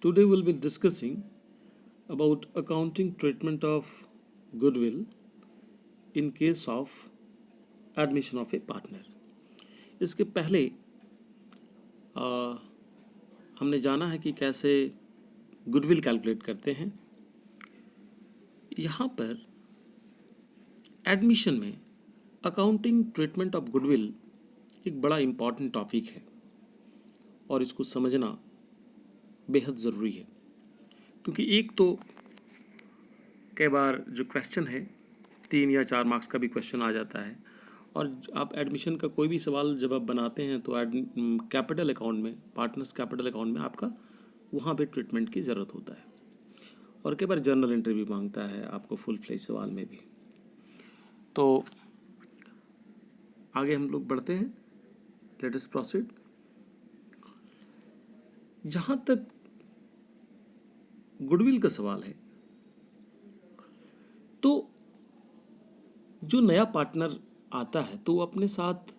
Today we'll be discussing about accounting treatment of goodwill in case of admission of a partner. इसके पहले हमने जाना है कि कैसे गुडविल कैलकुलेट करते हैं. यहाँ पर एडमिशन में अकाउंटिंग ट्रीटमेंट ऑफ गुडविल एक बड़ा इम्पॉर्टेंट टॉपिक है और इसको समझना बेहद ज़रूरी है, क्योंकि एक तो कई बार जो क्वेश्चन है 3 या 4 मार्क्स का भी क्वेश्चन आ जाता है और आप एडमिशन का कोई भी सवाल जब आप बनाते हैं तो कैपिटल अकाउंट में, पार्टनर्स कैपिटल अकाउंट में आपका वहाँ पे ट्रीटमेंट की ज़रूरत होता है और कई बार जर्नल एंट्री भी मांगता है आपको फुल फ्लेज सवाल में भी. तो आगे हम लोग बढ़ते हैं. Let us proceed. जहाँ तक गुडविल का सवाल है तो जो नया पार्टनर आता है तो वो अपने साथ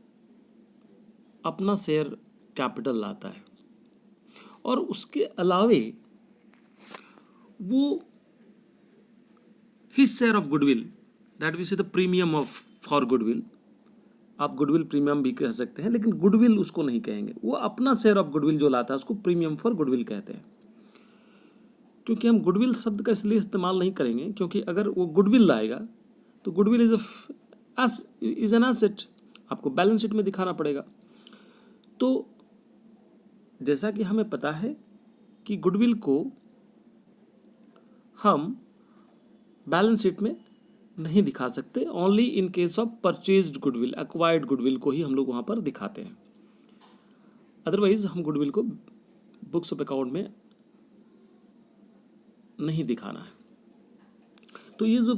अपना शेयर कैपिटल लाता है और उसके अलावे वो his share of goodwill, that we say the premium of for goodwill. आप गुडविल प्रीमियम भी कह सकते हैं, लेकिन गुडविल उसको नहीं कहेंगे. वो अपना शेयर ऑफ गुडविल जो लाता है उसको प्रीमियम फॉर गुडविल कहते हैं. क्योंकि हम गुडविल शब्द का इसलिए इस्तेमाल नहीं करेंगे क्योंकि अगर वो गुडविल लाएगा तो गुडविल इज एन एसेट, आपको बैलेंस शीट में दिखाना पड़ेगा. तो जैसा कि हमें पता है कि गुडविल को हम बैलेंस शीट में नहीं दिखा सकते, only in case of purchased goodwill, acquired goodwill को ही हम लोग वहाँ पर दिखाते हैं. अदरवाइज हम गुडविल को बुक्स ऑफ अकाउंट में नहीं दिखाना है. तो ये जो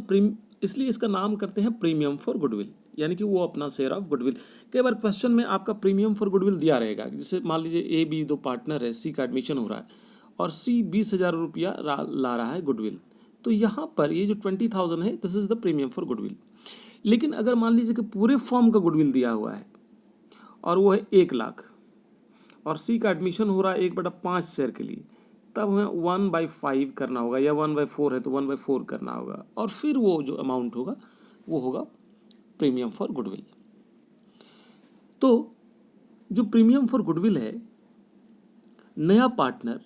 इसलिए इसका नाम करते हैं प्रीमियम फॉर गुडविल, यानी कि वो अपना शेयर ऑफ गुडविल. कई बार क्वेश्चन में आपका प्रीमियम फॉर गुडविल दिया रहेगा. जैसे मान लीजिए ए बी दो पार्टनर है, सी का एडमिशन हो रहा है और सी 20,000 रुपया ला रहा है गुडविल. तो यहाँ पर ये जो 20,000 है, this is the premium for goodwill. लेकिन अगर मान लीजिए कि पूरे फॉर्म का गुडविल दिया हुआ है और वो है 1 लाख और सी का एडमिशन हो रहा है 1/5 शेयर के लिए, तब हमें 1/5 करना होगा, या 1/4 है तो 1/4 करना होगा और फिर वो जो अमाउंट होगा वो होगा प्रीमियम फॉर गुडविल. तो जो प्रीमियम फॉर गुडविल है, नया पार्टनर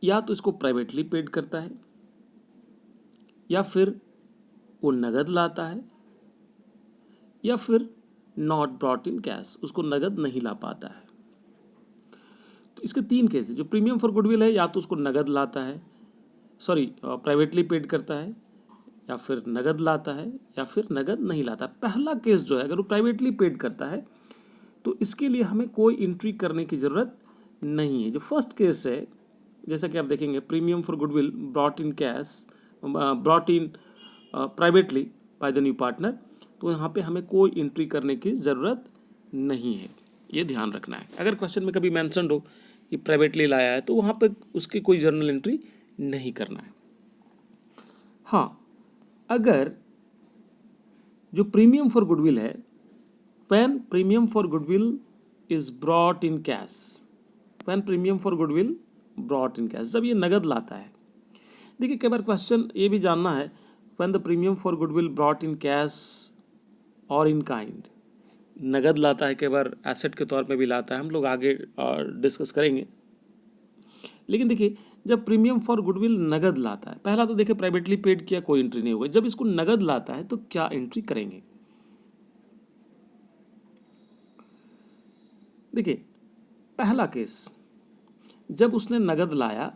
या तो इसको प्राइवेटली पेड करता है या फिर वो नगद लाता है या फिर नॉट ब्रॉट इन कैश, उसको नगद नहीं ला पाता है. तो इसके 3 केस है. जो प्रीमियम फॉर गुडविल है, या तो उसको नगद लाता है, प्राइवेटली पेड करता है, या फिर नगद लाता है, या फिर नगद नहीं लाता. पहला केस जो है, अगर वो प्राइवेटली पेड करता है तो इसके लिए हमें कोई एंट्री करने की ज़रूरत नहीं है. जो फर्स्ट केस है, जैसा कि आप देखेंगे, premium for goodwill brought in cash, brought in privately by the new partner, तो यहाँ पे हमें कोई एंट्री करने की ज़रूरत नहीं है. ये ध्यान रखना है. अगर क्वेश्चन में कभी मेंशन हो कि प्राइवेटली लाया है तो वहाँ पे उसकी कोई जर्नल एंट्री नहीं करना है. हाँ, अगर जो प्रीमियम फॉर गुडविल है, when premium for goodwill is brought in cash, when premium for goodwill brought in cash, जब ये नगद लाता है. देखिए, कई बार क्वेश्चन ये भी जानना है, when the premium for goodwill brought in cash और इन काइंड, नगद लाता है, कई बार एसेट के तौर पे भी लाता है, हम लोग आगे डिस्कस करेंगे. लेकिन देखिए, जब प्रीमियम फॉर गुडविल नगद लाता है, पहला तो देखिए प्राइवेटली पेड किया, कोई एंट्री नहीं होगी. जब इसको नगद लाता है तो क्या एंट्री करेंगे? देखिए, पहला केस, जब उसने नगद लाया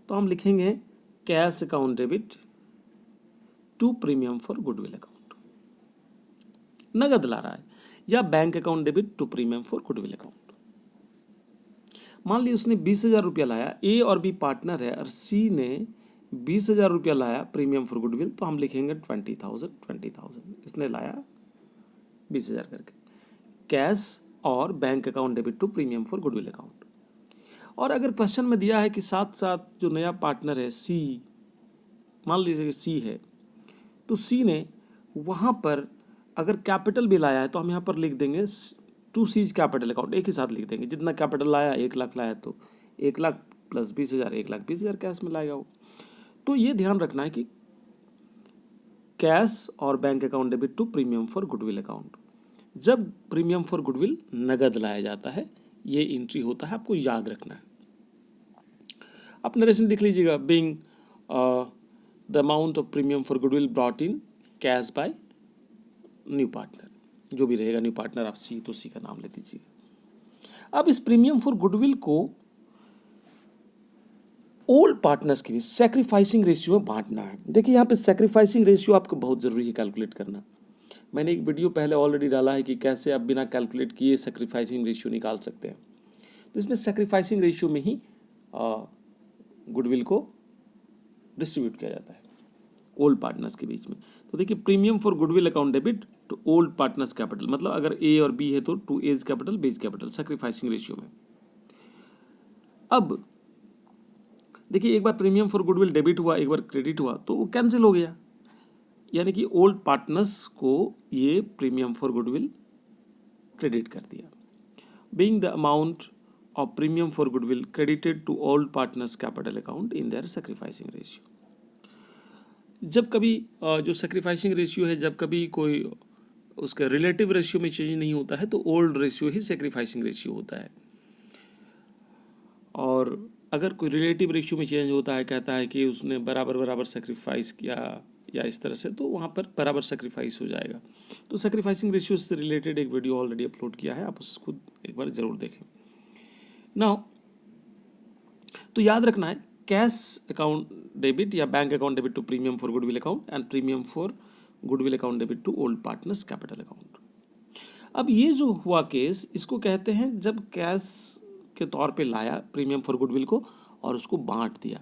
तो हम लिखेंगे cash account debit to premium for goodwill account. नगद ला रहा है, या bank account debit to premium for goodwill account. मान लीजिए उसने 20,000 रुपया लाया, ए और बी पार्टनर है और सी ने 20,000 रुपया लाया प्रीमियम फॉर गुडविल, तो हम लिखेंगे 20,000. इसने लाया 20,000 करके, कैश और bank account debit to premium for goodwill account. और अगर क्वेश्चन में दिया है कि साथ साथ जो नया पार्टनर है सी, मान लीजिए कि सी है, तो सी ने वहाँ पर अगर कैपिटल भी लाया है तो हम यहाँ पर लिख देंगे टू सीज कैपिटल अकाउंट, एक ही साथ लिख देंगे। जितना कैपिटल लाया 1 लाख लाया तो 1 लाख प्लस 20,000 1,20,000 कैश में लाएगा वो। तो ये ध्यान रखना है कि कैश और bank account debit to premium for goodwill account. जब प्रीमियम फॉर गुडविल नगद लाया जाता है ये एंट्री होता है, आपको याद रखना है। आप नरेशन लिख लीजिएगा, being the amount of premium for goodwill brought in cash bye new partner, जो भी रहेगा न्यू पार्टनर, आप सी तो सी का नाम ले दीजिए। अब इस प्रीमियम फॉर गुडविल को ओल्ड पार्टनर्स के बीच सैक्रिफाइसिंग रेशियो में बांटना है। देखिए यहाँ पे सैक्रिफाइसिंग रेशियो आपको बहुत ज़रूरी है कैलकुलेट करना। मैंने एक वीडियो पहले ऑलरेडी डाला है कि कैसे आप बिना कैलकुलेट किए सैक्रिफाइसिंग रेशियो निकाल सकते हैं। तो इसमें सैक्रिफाइसिंग रेशियो में ही गुडविल को डिस्ट्रीब्यूट किया जाता है ओल्ड पार्टनर्स के बीच में। तो देखिए premium for goodwill account debit to old partners capital, मतलब अगर ए और बी है तो to as capital base capital, sacrificing ratio में। अब देखिए एक बार प्रीमियम फॉर गुडविल डेबिट हुआ, एक बार क्रेडिट हुआ तो वो कैंसिल हो गया, यानी कि ओल्ड पार्टनर्स को ये प्रीमियम फॉर गुडविल क्रेडिट कर दिया। Being the amount of premium for goodwill credited to old partners capital account in their sacrificing ratio. जब कभी जो सैक्रिफाइसिंग रेशियो है, जब कभी कोई उसका रिलेटिव रेशियो में चेंज नहीं होता है तो ओल्ड रेशियो ही सैक्रिफाइसिंग रेशियो होता है। और अगर कोई रिलेटिव रेशियो में चेंज होता है, कहता है कि उसने बराबर बराबर सेक्रीफाइस किया या इस तरह से, तो वहाँ पर बराबर सेक्रीफाइस हो जाएगा। तो सेक्रीफाइसिंग रेशियो से रिलेटेड एक वीडियो ऑलरेडी अपलोड किया है, आप उसको एक बार ज़रूर देखें। नाउ तो याद रखना है कैश अकाउंट डेबिट या bank account debit to premium for goodwill account and premium for goodwill account debit to old partners capital account. अब ये जो हुआ केस, इसको कहते हैं जब कैश के तौर पे लाया प्रीमियम फॉर गुडविल को और उसको बांट दिया,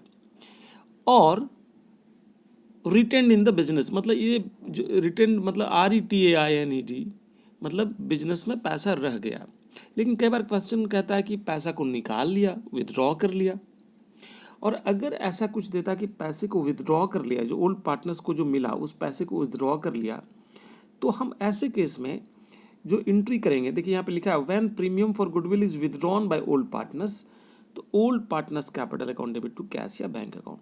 और रिटेन इन द बिजनेस, मतलब ये जो रिटेन मतलब RETAINED, मतलब बिजनेस में पैसा रह गया। लेकिन कई बार क्वेश्चन कहता है कि पैसा को निकाल लिया, विथड्रॉ कर लिया, और अगर ऐसा कुछ देता कि पैसे को विथड्रॉ कर लिया, जो ओल्ड पार्टनर्स को जो मिला उस पैसे को विथड्रॉ कर लिया, तो हम ऐसे केस में जो एंट्री करेंगे, देखिए यहाँ पे लिखा है when premium for goodwill is withdrawn by old partners, तो old partners capital account debit to cash या बैंक अकाउंट।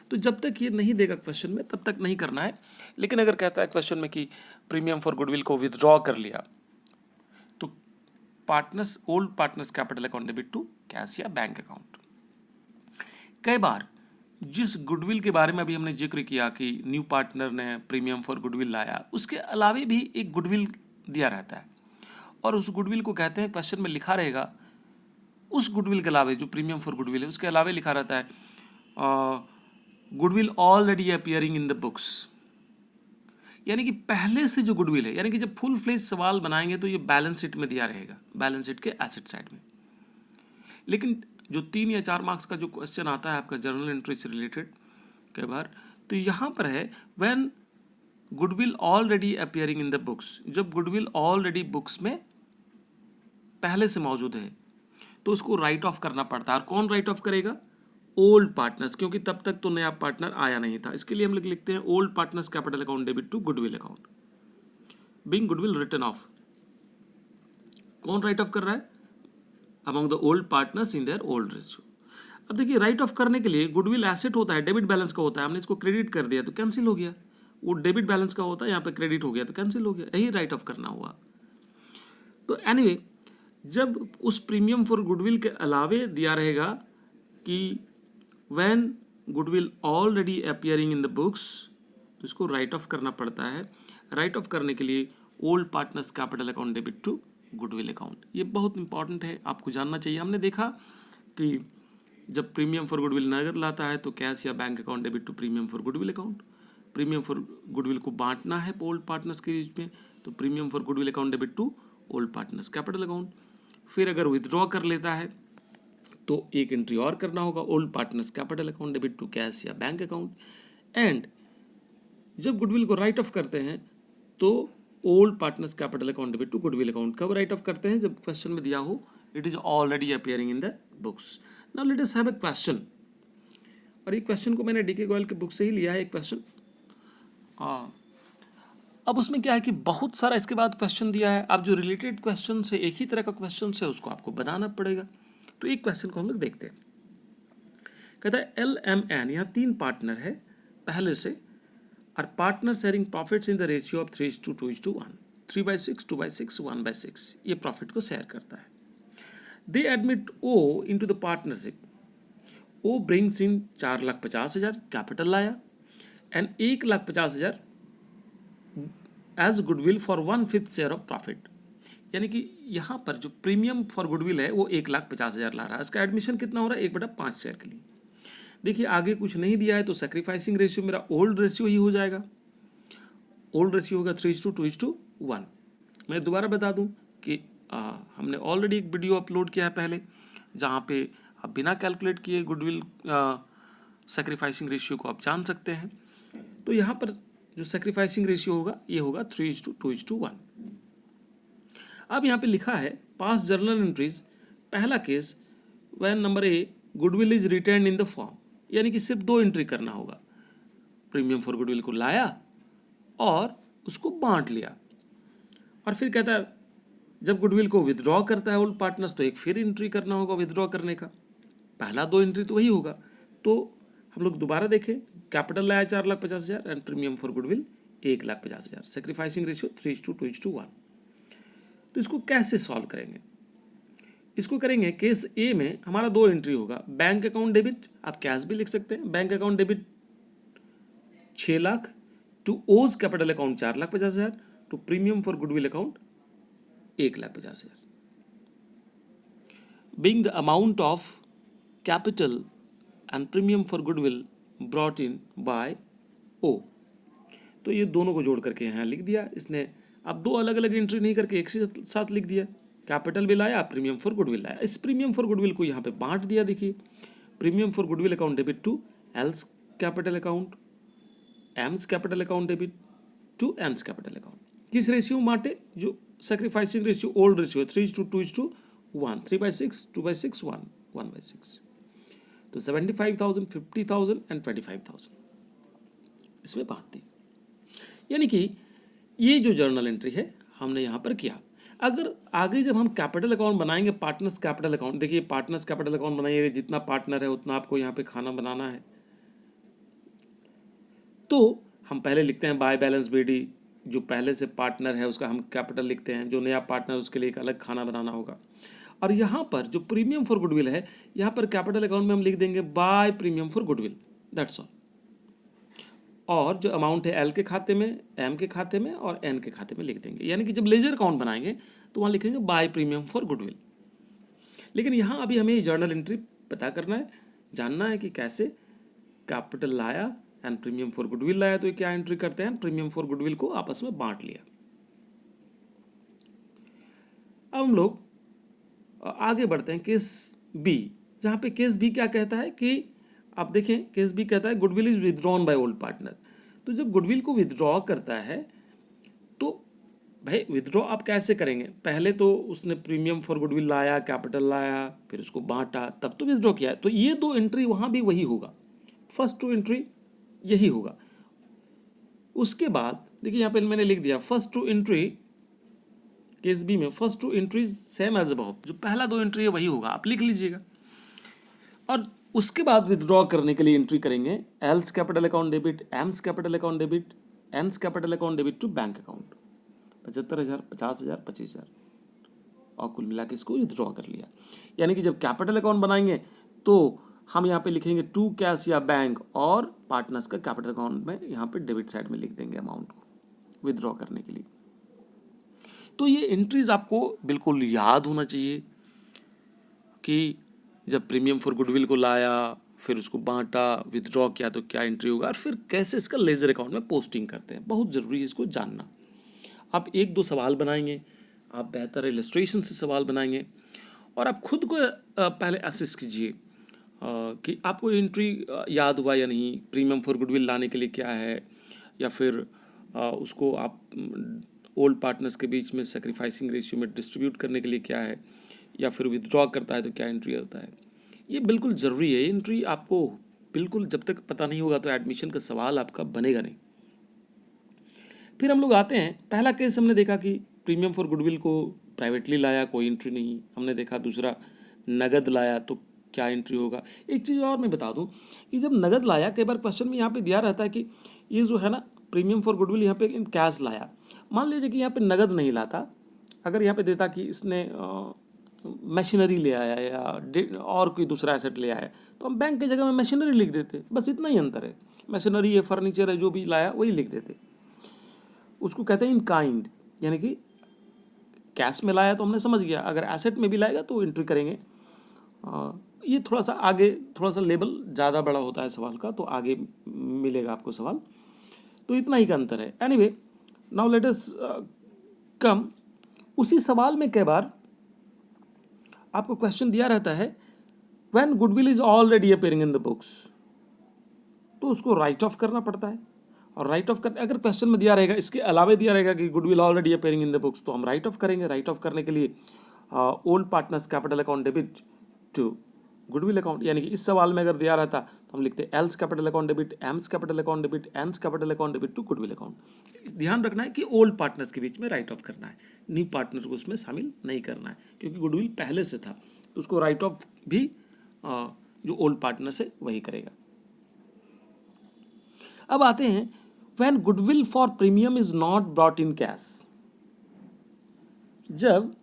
तो जब तक ये नहीं देगा क्वेश्चन में तब तक नहीं करना है। लेकिन अगर कहता है क्वेश्चन में कि प्रीमियम फॉर गुडविल को विथड्रॉ कर लिया, तो partners old partners capital account debit to cash या बैंक अकाउंट। कई बार जिस गुडविल के बारे में अभी हमने जिक्र किया कि न्यू पार्टनर ने प्रीमियम फॉर गुडविल लाया, उसके अलावे भी एक गुडविल दिया रहता है, और उस गुडविल को कहते हैं, क्वेश्चन में लिखा रहेगा उस गुडविल के अलावे जो प्रीमियम फॉर गुडविल है उसके अलावे लिखा रहता है goodwill already appearing in the books, यानी कि पहले से जो गुडविल है, यानी कि जब फुल फ्लेज सवाल बनाएंगे तो ये बैलेंस शीट में दिया रहेगा, बैलेंस शीट के एसेट साइड में। लेकिन जो 3 या 4 मार्क्स का जो क्वेश्चन आता है आपका जर्नल एंट्री से रिलेटेड कई बार, तो यहाँ पर है when goodwill already appearing in the books, जब गुडविल ऑलरेडी बुक्स में पहले से मौजूद है तो उसको राइट ऑफ करना पड़ता है। और कौन राइट ऑफ करेगा? ओल्ड पार्टनर्स, क्योंकि तब तक तो नया पार्टनर आया नहीं था। इसके लिए हम लोग लिखते हैं old partners capital account debit to goodwill account being goodwill written off. कौन राइट ऑफ कर रहा है? Among the old partners in their old ratio. अब देखिए राइट ऑफ करने के लिए गुडविल एसेट होता है, डेबिट बैलेंस का होता है, हमने इसको क्रेडिट कर दिया तो कैंसिल हो गया। वो डेबिट बैलेंस का होता है, यहाँ पे क्रेडिट हो गया तो कैंसिल हो गया, यही राइट ऑफ करना हुआ। तो एनीवे जब उस प्रीमियम फॉर गुडविल के अलावे दिया रहेगा कि when goodwill already appearing in the books, तो इसको राइट ऑफ करना पड़ता है। राइट ऑफ करने के लिए old partners capital account debit to goodwill account, ये बहुत इंपॉर्टेंट है, आपको जानना चाहिए। हमने देखा कि जब प्रीमियम फॉर गुडविल नगद लाता है तो कैश या bank account debit to premium for goodwill account. Premium for goodwill को बांटना है ओल्ड पार्टनर्स के बीच में, तो premium for goodwill account debit to old partners capital account. फिर अगर विथड्रॉ कर लेता है तो एक एंट्री और करना होगा, old partners capital account debit to cash या बैंक अकाउंट। एंड जब गुडविल को राइट ऑफ करते हैं तो old partners capital account debit to goodwill account. कब राइट ऑफ करते हैं? जब क्वेश्चन में दिया हो it is already appearing in the books. Now let us have a question, और ये क्वेश्चन को मैंने DK गोयल के बुक से ही लिया है। एक क्वेश्चन, अब उसमें क्या है कि बहुत सारा इसके बाद क्वेश्चन दिया है, अब जो रिलेटेड क्वेश्चन से एक ही तरह का क्वेश्चन है उसको आपको बनाना पड़ेगा। तो एक क्वेश्चन को हम लोग देखते हैं। कहता है LMN, यहाँ 3 पार्टनर है पहले से, और partner sharing profits in the ratio of 3:2:1, 3/6, 2/6, 1/6, ये प्रॉफिट को शेयर करता है। They admit O into the partnership. O brings in 4,50,000 capital लाया and 1,50,000 as goodwill for 1/5 share of profit. यानी कि यहाँ पर जो प्रीमियम फॉर गुडविल है वो 1,50,000 ला रहा है। इसका एडमिशन कितना हो रहा है? 1/5 शेयर के लिए। देखिए आगे कुछ नहीं दिया है तो सेक्रीफाइसिंग रेशियो मेरा ओल्ड रेशियो ही हो जाएगा। ओल्ड रेशियो होगा 3:2:1। मैं दोबारा बता दूं कि हमने ऑलरेडी एक वीडियो अपलोड किया है पहले, जहाँ पे आप बिना कैलकुलेट किए गुडविल सेक्रीफाइसिंग रेशियो को आप जान सकते हैं। तो यहाँ पर जो सेक्रीफाइसिंग रेशियो होगा ये होगा 3:2:1। अब यहाँ पे लिखा है पास जर्नल एंट्रीज। पहला case, when number A goodwill is written in the form, यानी कि सिर्फ 2 एंट्री करना होगा। प्रीमियम फॉर गुडविल को लाया और उसको बांट लिया, और फिर कहता है जब गुडविल को विदड्रॉ करता है ओल्ड पार्टनर्स तो एक फिर एंट्री करना होगा विदड्रॉ करने का। पहला 2 एंट्री तो वही होगा। तो हम लोग दोबारा देखें, कैपिटल लाया 4,50,000 and premium for goodwill 1,50,000, sacrificing ratio 3:2:1। तो इसको कैसे सॉल्व करेंगे? इसको करेंगे केस ए में हमारा 2 एंट्री होगा। बैंक अकाउंट डेबिट, आप कैश भी लिख सकते हैं। Bank account debit 6 lakh to O's capital account 4,50,000 to premium for goodwill account 1,50,000। Being the amount of capital and premium for goodwill brought in by O. तो ये दोनों को जोड़ करके यहाँ लिख दिया इसने। अब 2 अलग अलग एंट्री नहीं करके एक साथ लिख दिया। कैपिटल भी लाया, प्रीमियम फॉर गुडविल लाया। इस प्रीमियम फॉर गुडविल को यहाँ पे बांट दिया। देखिए premium for goodwill account debit to L's capital account, M's capital account debit to M's capital account. किस रेशियो में बांटे? जो सेक्रीफाइसिंग रेशियो ओल्ड रेशियो 3:2:1, 3/6, 2/6, 1/6। तो 75,000, 50,000 एंड 25,000 इसमें बांट दी। यानी कि ये जो जर्नल एंट्री है हमने यहाँ पर किया। अगर आगे जब हम कैपिटल अकाउंट बनाएंगे, पार्टनर्स कैपिटल अकाउंट, देखिए पार्टनर्स कैपिटल अकाउंट बनाइए, जितना पार्टनर है उतना आपको यहाँ पे खाना बनाना है। तो हम पहले लिखते हैं बाय बैलेंस BD, जो पहले से पार्टनर है उसका हम कैपिटल लिखते हैं, जो नया पार्टनर उसके लिए एक अलग खाना बनाना होगा। और यहाँ पर जो प्रीमियम फॉर गुडविल है, यहाँ पर कैपिटल अकाउंट में हम लिख देंगे by premium for goodwill, that's all. और जो अमाउंट है L के खाते में, M के खाते में और N के खाते में लिख देंगे। यानी कि जब लेजर अकाउंट बनाएंगे तो वहाँ लिखेंगे बाय प्रीमियम फॉर गुडविल। लेकिन यहाँ अभी हमें जर्नल एंट्री पता करना है, जानना है कि कैसे कैपिटल लाया एंड प्रीमियम फॉर गुडविल लाया तो क्या एंट्री करते हैं। प्रीमियम फॉर गुडविल को आपस में बांट लिया। अब हम लोग आगे बढ़ते हैं केस B, जहाँ पे केस B क्या कहता है कि आप देखें केस B कहता है goodwill is withdrawn by old partner. तो जब गुडविल को विदड्रॉ करता है तो भाई विदड्रॉ आप कैसे करेंगे? पहले तो उसने प्रीमियम फॉर गुडविल लाया, कैपिटल लाया, फिर उसको बांटा, तब तो विदड्रॉ किया। तो ये 2 एंट्री वहाँ भी वही होगा, फर्स्ट 2 एंट्री यही होगा। उसके बाद देखिए यहाँ पे मैंने लिख दिया फर्स्ट 2 एंट्री केस B में, first 2 entries same as above, जो पहला 2 एंट्री है वही होगा, आप लिख लीजिएगा। और उसके बाद विदड्रॉ करने के लिए एंट्री करेंगे L's capital account debit, M's capital account debit, N's capital account debit to bank account. 75,000, 50,000, 25,000 और कुल मिला के इसको विदड्रॉ कर लिया। यानी कि जब कैपिटल अकाउंट बनाएंगे तो हम यहाँ पे लिखेंगे टू कैश या बैंक, और पार्टनर्स का कैपिटल अकाउंट में यहाँ पे डेबिट साइड में लिख देंगे अमाउंट को विदड्रॉ करने के लिए। तो ये एंट्रीज आपको बिल्कुल याद होना चाहिए कि जब प्रीमियम फॉर गुडविल को लाया, फिर उसको बांटा, विदड्रॉ किया तो क्या एंट्री होगा, और फिर कैसे इसका लेजर अकाउंट में पोस्टिंग करते हैं। बहुत ज़रूरी है इसको जानना। आप 1-2 सवाल बनाएंगे, आप बेहतर इलस्ट्रेशन से सवाल बनाएंगे, और आप खुद को पहले असेस कीजिए कि आपको एंट्री याद हुआ या नहीं, प्रीमियम फॉर गुडविल लाने के लिए क्या है, या फिर उसको आप ओल्ड पार्टनर्स के बीच में सेक्रीफाइसिंग रेशियो में डिस्ट्रीब्यूट करने के लिए क्या है, या फिर विदड्रॉ करता है तो क्या एंट्री होता है। ये बिल्कुल ज़रूरी है। एंट्री आपको बिल्कुल जब तक पता नहीं होगा तो एडमिशन का सवाल आपका बनेगा नहीं। फिर हम लोग आते हैं, पहला केस हमने देखा कि प्रीमियम फॉर गुडविल को प्राइवेटली लाया, कोई एंट्री नहीं। हमने देखा दूसरा नगद लाया तो क्या एंट्री होगा। एक चीज़ और मैं बता दूं कि जब नगद लाया, कई बार क्वेश्चन में यहाँ पे दिया रहता है कि ये जो है ना प्रीमियम फॉर गुडविल यहाँ पे इन कैश लाया। मान लीजिए कि यहाँ पे नगद नहीं लाता, अगर यहाँ पे देता कि इसने मशीनरी ले आया या और कोई दूसरा एसेट ले आया, तो हम बैंक की जगह में मशीनरी लिख देते, बस इतना ही अंतर है। मशीनरी है, फर्नीचर है, जो भी लाया वही लिख देते। उसको कहते हैं इन काइंड, यानी कि कैश में लाया तो हमने समझ गया, अगर एसेट में भी लाएगा तो एंट्री करेंगे। ये थोड़ा सा आगे, थोड़ा सा लेवल ज़्यादा बड़ा होता है सवाल का, तो आगे मिलेगा आपको सवाल। तो इतना ही का अंतर है। एनीवे, नाउ लेट अस कम, उसी सवाल में कई बार आपको क्वेश्चन दिया रहता है when goodwill is already appearing in the books, तो उसको राइट ऑफ करना पड़ता है। और राइट ऑफ कर, अगर क्वेश्चन में दिया रहेगा, इसके अलावा दिया रहेगा कि goodwill already appearing in the books, तो हम राइट ऑफ करेंगे। राइट ऑफ करने के लिए old partners capital account debit to goodwill account, यानी कि इस सवाल में अगर दिया रहता तो हम लिखते L's capital account debit, M's capital account debit, N's capital account debit to goodwill account. ध्यान रखना है कि ओल्ड पार्टनर्स के बीच में राइट ऑफ करना है, न्यू पार्टनर को उसमें शामिल नहीं करना है, क्योंकि गुडविल पहले से था, तो उसको राइट ऑफ भी जो ओल्ड पार्टनर्स है वही करेगा। अब आते हैं when goodwill for premium is not brought in cash, जब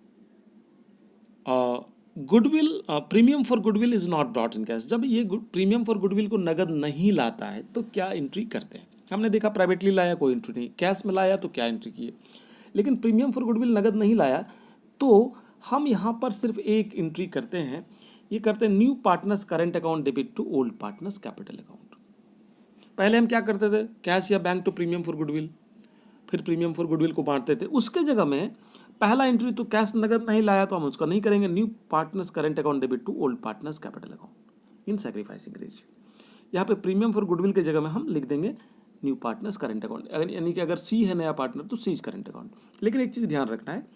goodwill premium for goodwill is not brought in cash, जब ये प्रीमियम फॉर गुडविल को नगद नहीं लाता है तो क्या एंट्री करते हैं। हमने देखा प्राइवेटली लाया कोई एंट्री नहीं, कैश में लाया तो क्या एंट्री किए, लेकिन प्रीमियम फॉर गुडविल नगद नहीं लाया तो हम यहाँ पर सिर्फ एक एंट्री करते हैं, ये करते हैं new partners current account debit to old partners capital account. पहले हम क्या करते थे, कैश या bank to premium for goodwill, फिर प्रीमियम फॉर गुडविल को बांटते थे। उसके जगह में पहला एंट्री तो कैश नगद नहीं लाया तो हम उसका नहीं करेंगे, new partners current account debit to old partners capital account in sacrificing ratio. यहाँ पे प्रीमियम फॉर गुडविल की जगह में हम लिख देंगे न्यू पार्टनर्स करेंट अकाउंट, यानी कि अगर सी है नया पार्टनर तो सीज करेंट अकाउंट। लेकिन एक चीज़ ध्यान रखना है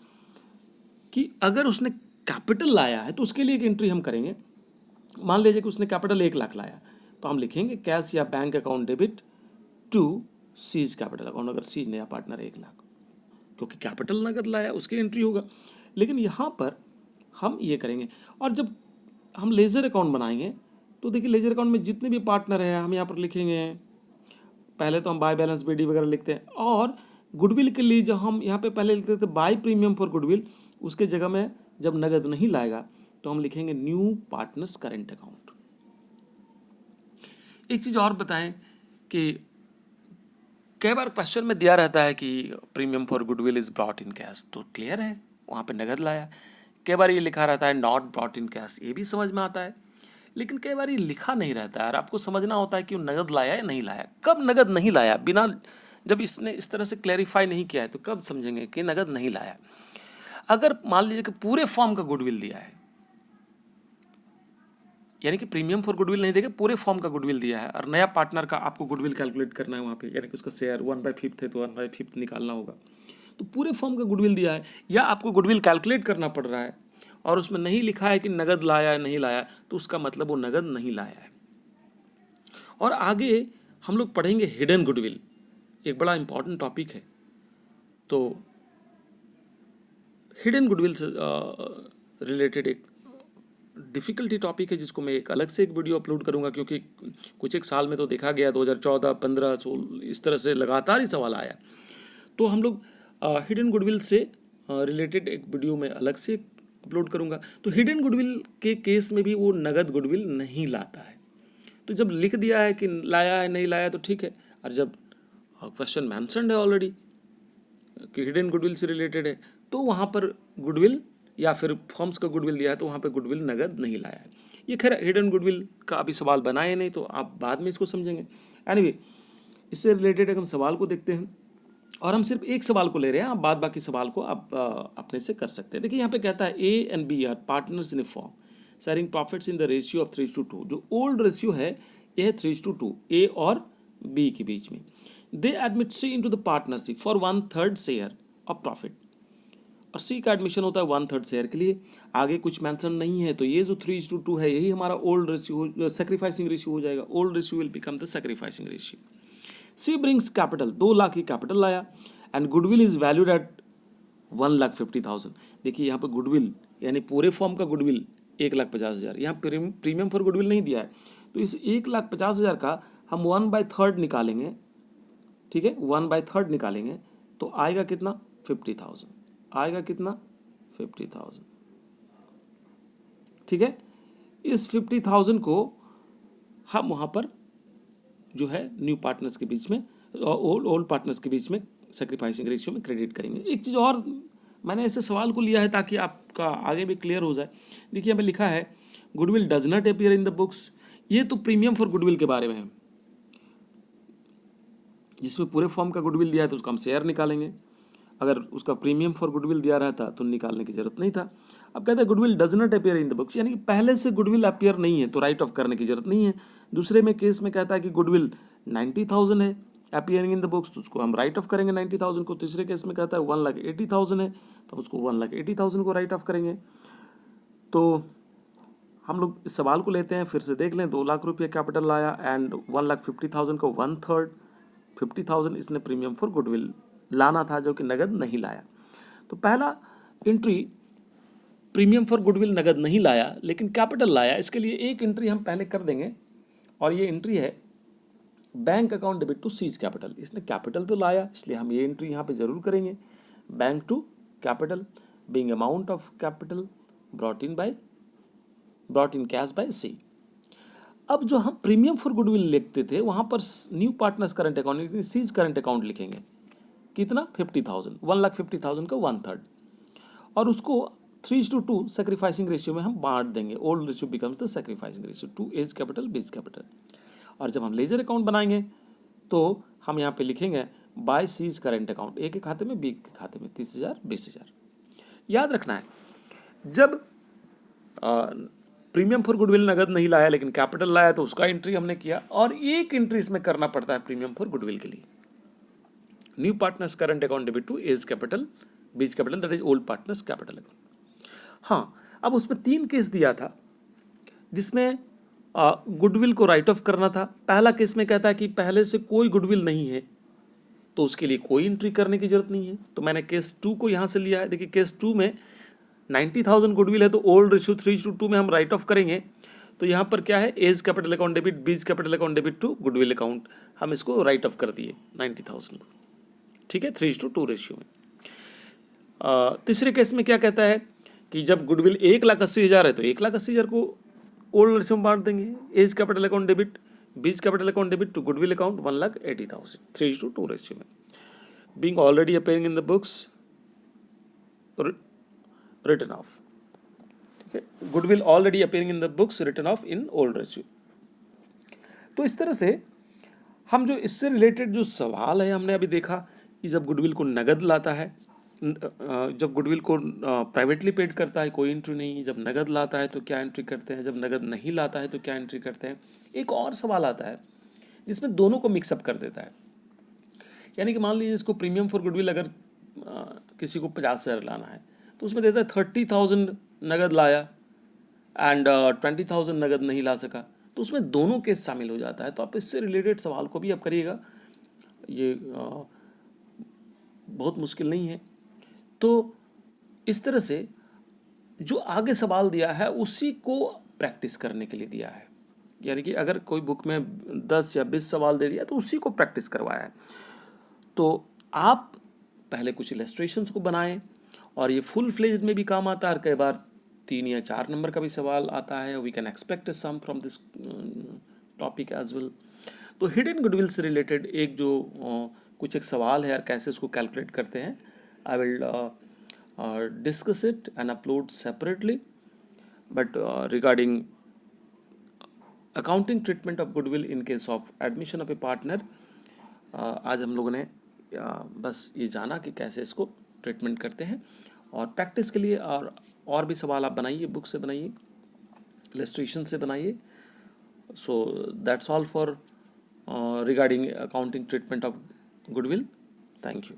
कि अगर उसने कैपिटल लाया है तो उसके लिए एक एंट्री हम करेंगे। मान लीजिए कि उसने कैपिटल 1 लाख लाया तो हम लिखेंगे कैश या bank account debit to C's capital account, अगर सीज नया पार्टनर 1 लाख, क्योंकि कैपिटल नगद लाया उसकी एंट्री होगा। लेकिन यहाँ पर हम ये करेंगे, और जब हम लेजर अकाउंट बनाएंगे तो देखिए लेजर अकाउंट में जितने भी पार्टनर हैं हम यहाँ पर लिखेंगे, पहले तो हम बाय बैलेंस बीडी वगैरह लिखते हैं, और गुडविल के लिए जो हम यहाँ पे पहले लिखते थे बाय प्रीमियम फॉर गुडविल, उसके जगह में जब नगद नहीं लाएगा तो हम लिखेंगे न्यू पार्टनर्स करेंट अकाउंट। एक चीज़ और बताएं कि कई बार क्वेश्चन में दिया रहता है कि premium for goodwill is brought in cash, तो क्लियर है वहाँ पे नगद लाया। कई बार ये लिखा रहता है नॉट ब्रॉट इन कैश, ये भी समझ में आता है, लेकिन कई बार ये लिखा नहीं रहता है और आपको समझना होता है कि वो नगद लाया या नहीं लाया। कब नगद नहीं लाया, बिना जब इसने इस तरह से क्लैरिफाई नहीं किया है तो कब समझेंगे कि नगद नहीं लाया। अगर मान लीजिए कि पूरे फॉर्म का गुडविल दिया है, यानी कि प्रीमियम फॉर गुडविल नहीं देगा, पूरे फॉर्म का गुडविल दिया है, और नया पार्टनर का आपको गुडविल कैलकुलेट करना है वहाँ पे, यानी कि उसका शेयर 1/5 है तो 1/5 निकालना होगा, तो पूरे फॉर्म का गुडविल दिया है, या आपको गुडविल कैलकुलेट करना पड़ रहा है और उसमें नहीं लिखा है कि नगद लाया है नहीं लाया, तो उसका मतलब वो नगद नहीं लाया है। और आगे हम लोग पढ़ेंगे हिडन गुडविल, एक बड़ा इंपॉर्टेंट टॉपिक है। तो हिडन गुडविल से रिलेटेड एक डिफ़िकल्टी टॉपिक है जिसको मैं एक अलग से एक वीडियो अपलोड करूंगा, क्योंकि कुछ एक साल में तो देखा गया 2014, 15, 16 इस तरह से लगातार ही सवाल आया। तो हम लोग हिडन गुडविल से रिलेटेड एक वीडियो में अलग से अपलोड करूंगा। तो हिडन गुडविल के केस में भी वो नगद गुडविल नहीं लाता है। तो जब लिख दिया है कि लाया है नहीं लाया तो ठीक है, और जब क्वेश्चन मैंशनड है ऑलरेडी कि हिडन गुडविल से रिलेटेड है, तो वहाँ पर गुडविल या फिर फॉर्म्स का गुडविल दिया है तो वहाँ पे गुडविल नगद नहीं लाया है। ये खैर हिडन गुडविल का अभी सवाल बनाए नहीं, तो आप बाद में इसको समझेंगे। एनीवे, इससे रिलेटेड एक हम सवाल को देखते हैं, और हम सिर्फ एक सवाल को ले रहे हैं, आप बाद बाकी सवाल को आप अपने से कर सकते हैं। देखिए यहाँ पे कहता है A and B are partners in a firm sharing profits in the ratio of 3:2। जो ओल्ड रेशियो है ये है 3:2, ए और बी के बीच में। They admit C into the partnership for 1/3 share of profit, और सी का एडमिशन होता है 1/3 शेयर के लिए। आगे कुछ मेंशन नहीं है, तो ये जो 3:2 है यही हमारा ओल्ड रेशियो, सैक्रिफाइसिंग रेशियो हो जाएगा। Old ratio will become the sacrificing ratio. C brings capital, 2 lakh की कैपिटल लाया, and goodwill is valued at 1,50,000। देखिए यहाँ पर गुडविल यानी पूरे फॉर्म का गुडविल 1,50,000, यहाँ प्रीमियम फॉर गुडविल नहीं दिया है, तो इस 1,50,000 का हम 1/3 निकालेंगे, ठीक है, 1/3 निकालेंगे तो आएगा कितना 50,000, आएगा कितना 50,000, ठीक है। इस 50,000 को हम वहाँ पर जो है न्यू पार्टनर्स के बीच में, ओल्ड पार्टनर्स के बीच में सेक्रीफाइसिंग रेशियो में क्रेडिट करेंगे। एक चीज़ और, मैंने ऐसे सवाल को लिया है ताकि आपका आगे भी क्लियर हो जाए। देखिए हमें लिखा है goodwill does not appear in the books, ये तो प्रीमियम फॉर गुडविल के बारे में है, जिसमें पूरे फॉर्म का गुडविल दिया है तो उसका हम शेयर निकालेंगे, अगर उसका प्रीमियम फॉर गुडविल दिया रहता तो निकालने की जरूरत नहीं था। अब कहते हैं goodwill does not appear in the books, यानी कि पहले से गुडविल अपीयर नहीं है तो राइट ऑफ करने की जरूरत नहीं है। दूसरे में केस में कहता है कि गुडविल 90,000 है अपीयरिंग इन द बुक्स, तो उसको हम राइट ऑफ करेंगे 90,000 को। तीसरे केस में कहता है 1,80,000 है तो उसको 1,80,000 को राइट ऑफ करेंगे। तो हम लोग इस सवाल को लेते हैं, फिर से देख लें। 2 लाख रुपये कैपिटल लाया एंड 1,50,000 को 1/3 50,000 इसने प्रीमियम फॉर गुडविल लाना था जो कि नगद नहीं लाया। तो पहला एंट्री प्रीमियम फॉर गुडविल नगद नहीं लाया लेकिन कैपिटल लाया, इसके लिए एक एंट्री हम पहले कर देंगे और ये एंट्री है bank account debit to C's capital. इसने कैपिटल तो लाया इसलिए हम ये एंट्री यहाँ पे जरूर करेंगे, bank to capital being amount of capital brought in cash by C. अब जो हम प्रीमियम फॉर गुडविल लिखते थे वहाँ पर new partners current account C's current account लिखेंगे, कितना 50,000, 1,50,000 का 1/3 और उसको 3:2 सेक्रीफाइसिंग रेशियो में हम बांट देंगे। Old ratio becomes the sacrificing ratio, 2 A's capital B's capital. और जब हम लेजर अकाउंट बनाएंगे तो हम यहाँ पे लिखेंगे बाय सीज करेंट अकाउंट, ए के खाते में बी के खाते में 30,000 20,000। याद रखना है जब प्रीमियम फॉर गुडविल नगद नहीं लाया लेकिन कैपिटल लाया तो उसका एंट्री हमने किया, और एक एंट्री इसमें करना पड़ता है प्रीमियम फॉर गुडविल के लिए, new partners current account debit to as capital B's capital that is old partners capital account. हाँ, अब उसमें 3 केस दिया था जिसमें गुडविल को राइट ऑफ करना था। पहला केस में कहता है कि पहले से कोई गुडविल नहीं है तो उसके लिए कोई एंट्री करने की जरूरत नहीं है, तो मैंने केस 2 को यहाँ से लिया है। देखिए केस 2 में 90,000 गुडविल है तो ओल्ड रेशियो 3:2 में हम राइट ऑफ करेंगे। तो यहाँ पर क्या है, A's capital account debit B's capital account debit to goodwill account, हम इसको राइट ऑफ कर दिए 90,000 को, ठीक है, 3:2 रेशियो में। तीसरे केस में क्या कहता है कि जब गुडविल 1,80,000 है तो 1,80,000 को ओल्ड रेशियो में बांट देंगे, A's capital account debit B's capital account debit to goodwill account 1,80,000 3:2 ratio में। Being already appearing in the books written off, ठीक है, goodwill already appearing in the books written off in old ratio. तो इस तरह से हम जो इससे रिलेटेड जो सवाल है हमने अभी देखा कि जब गुडविल को नगद लाता है, जब गुडविल को प्राइवेटली पेड करता है कोई एंट्री नहीं, जब नगद लाता है तो क्या एंट्री करते हैं, जब नगद नहीं लाता है तो क्या एंट्री करते हैं। एक और सवाल आता है जिसमें दोनों को मिक्सअप कर देता है, यानी कि मान लीजिए इसको प्रीमियम फॉर गुडविल अगर किसी को 50,000 लाना है तो उसमें देता है 30,000 नगद लाया एंड 20,000 नगद नहीं ला सका, तो उसमें दोनों केस शामिल हो जाता है। तो आप इससे रिलेटेड सवाल को भी आप करिएगा, ये बहुत मुश्किल नहीं है। तो इस तरह से जो आगे सवाल दिया है उसी को प्रैक्टिस करने के लिए दिया है, यानी कि अगर कोई बुक में 10 या 20 सवाल दे दिया तो उसी को प्रैक्टिस करवाया है। तो आप पहले कुछ इलस्ट्रेशंस को बनाएं, और ये फुल फ्लेज में भी काम आता है, कई बार 3 या 4 नंबर का भी सवाल आता है। We can expect some from this topic as well. तो हिडन गुडविल से रिलेटेड एक जो कुछ एक सवाल है यार, कैसे इसको कैलकुलेट करते हैं, I will discuss it and upload separately, but regarding accounting treatment of goodwill in case of admission of a partner, आज हम लोगों ने बस ये जाना कि कैसे इसको ट्रीटमेंट करते हैं। और प्रैक्टिस के लिए और भी सवाल आप बनाइए, बुक से बनाइए, इलस्ट्रेशन से बनाइए। So that's all for regarding accounting treatment of goodwill. Thank you.